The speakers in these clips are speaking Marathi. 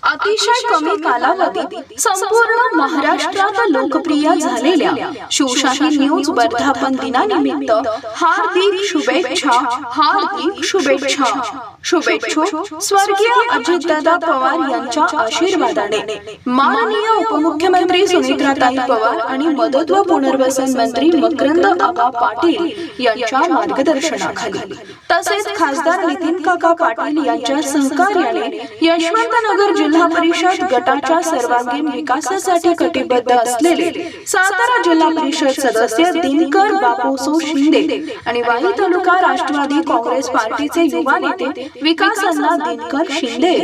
अतिशय कमी कालावधीत संपूर्ण महाराष्ट्रात लोकप्रिय झालेल्या शिवशाही न्यूज वर्धापन दिनानिमित्त हार्दिक शुभेच्छा, हार्दिक शुभेच्छा. शुभेच्छुक स्वर्गीय अजितदादा पवार यांच्या आशीर्वादाने माननीय उपमुख्यमंत्री सुनेत्राताई पवार आणि मदत व पुनर्वसन मंत्री मकरंद आबा पाटील यांच्या मार्गदर्शनाखाली तसेच खासदार नितीन काका पाटील यांच्या सहकार्याने यशवंतनगर जिल्हा परिषद गटाच्या सर्वांगीण विकासासाठी कटिबद्ध असलेले सातारा जिल्हा परिषद सदस्य दिनकर बापूसो शिंदे आणि वाई तालुका राष्ट्रवादी काँग्रेस पार्टीचे युवा नेते विकासअण्णा दिनकर शिंदे.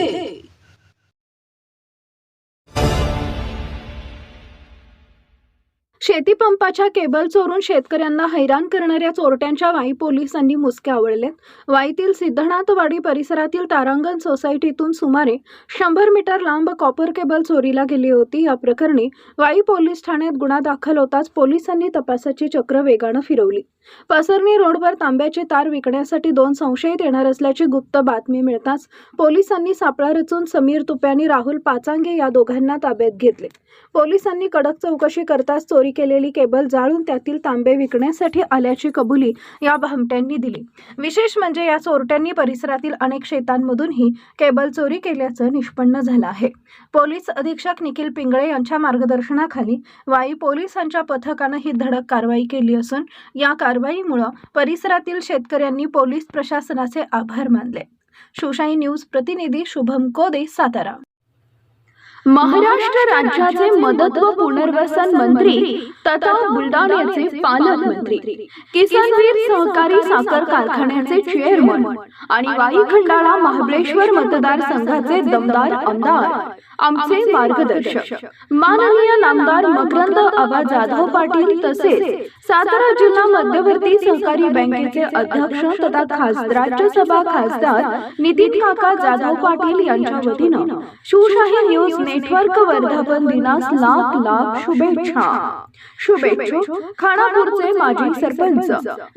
शेतीपंपाच्या केबल चोरून शेतकऱ्यांना हैराण करणाऱ्या चोरट्यांच्या वाई पोलिसांनी मुसके आवळले. वाईतील सिद्धनाथवाडी परिसरातील तारांगण सोसायटीतून सुमारे 100 मीटर लांब कॉपर केबल चोरीला गेली होती. या प्रकरणी वाई पोलीस ठाण्यात गुन्हा दाखल होताच पोलिसांनी तपासाची चक्र वेगानं फिरवली. पसरणी रोडवर तांब्याचे तार विकण्यासाठी 2 संशयित येणार असल्याची गुप्त बातमी मिळताच पोलिसांनी सापळा रचून समीर तुपे आणि राहुल पाचांगे या दोघांना ताब्यात घेतले. पोलिसांनी कडक चौकशी करताच चोरी केलेली केबल जाळून त्यातील तांबे विकण्यासाठी आल्याची कबुली या भामट्यांनी दिली. विशेष म्हणजे या चोरट्यांनी परिसरातील अनेक शेतांमधूनही केबल चोरी केल्याचं निष्पन्न झालं आहे. पोलीस अधीक्षक निखिल पिंगळे यांच्या मार्गदर्शनाखाली वाई पोलिसांच्या पथकानं ही धडक कारवाई केली असून या कारवाईमुळे परिसरातील शेतकऱ्यांनी पोलीस प्रशासनाचे आभार मानले. शिवशाही न्यूज प्रतिनिधी शुभम कोदे, सातारा. महाराष्ट्र राज्याचे मदत व पुनर्वसन मंत्री तथा बुलढाण्याचे पालकमंत्री, किसनवीर सहकारी साखर कारखान्याचे चेअरमन आणि वाई खंडाळा महाबळेश्वर मतदारसंघाचे दमदार आमदार, आमचे मार्गदर्शक माननीय नामदार मकरंद आबा जाधव पाटील तसेच सातारा जिल्हा मध्यवर्ती सहकारी बँकेचे अध्यक्ष तथा राज्यसभा खासदार नितीन काका जाधव पाटील यांच्या वतीनं शिवशाही न्यूज नेटवर्क वर्धापन दिनास लाख लाख शुभेच्छा. शुभेच्छुक खानापूरचे माजी सरपंच,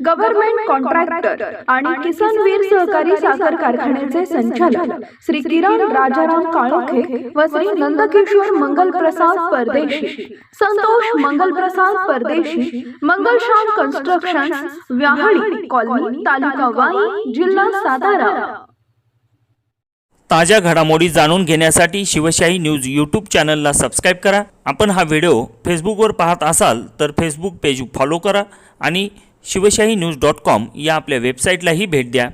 गव्हर्नमेंट कॉन्ट्रॅक्टर आणि किसनवीर सहकारी साखर कारखान्याचे संचालक श्री किरण राजाराम काळोखे व श्री नंदकिशोर मंगलप्रसाद परदेशी, संतोष मंगलप्रसाद परदेशी, मंगलश्याम कन्स्ट्रक्शन्स, व्याहाळी कॉलनी, तालुका वाई, जिल्हा सातारा. ताज्या घडामोडी जाणून घेण्यासाठी शिवशाही न्यूज यूट्यूब चॅनलला सबस्क्राईब करा. आपण हा व्हिडिओ फेसबुकवर पाहत असाल तर फेसबुक पेज फॉलो करा आणि शिवशाही न्यूज.com या आपल्या वेबसाईटलाही भेट द्या.